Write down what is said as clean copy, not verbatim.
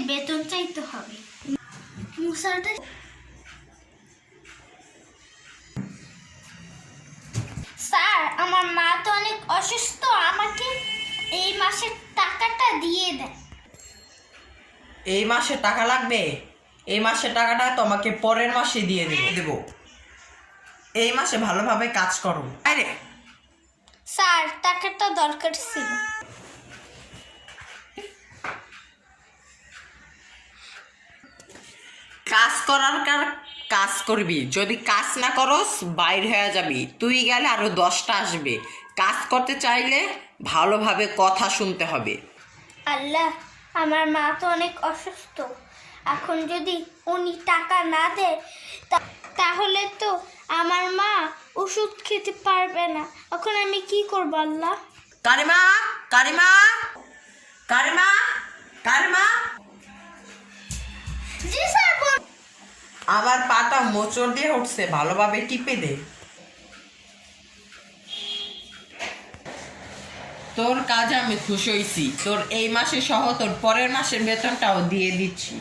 বেতন চাইতে হবে। মুসাটা স্যার, আমার মা তো অনেক অসুস্থ, আমাকে এই মাসের টাকাটা দিয়ে দেন। এই মাসে টাকা লাগবে? এই মাসের টাকাটা তোমাকে পরের মাসে দিয়ে দেব। এই মাসে ভালোভাবে কাজ করো। আরে স্যার, টাকাটা দরকার ছিল। কাজ করার কাজ করবি, যদি কাজ না করস বাইর হয়ে যাবি। তুই গেলে আরো 10টা আসবে। কাজ করতে চাইলে ভালোভাবে কথা শুনতে হবে। আল্লাহ, আমার মা তো অনেক অসুস্থ, এখন যদি উনি টাকা না দেয় তাহলে তো আমার মা ওষুধ খেতে পারবে না। এখন আমি কি করব আল্লাহ? কারিমা, কারিমা, কারিমা, কারিমা। জি স্যার। আমার পাটা মোচড় দিয়ে উঠছে, ভালোভাবে টিপে দে। তোর কাজে আমি খুশি হয়েছি। তোর এই মাসে সহ তোর পরের মাসের বেতনটাও দিয়ে দিচ্ছি।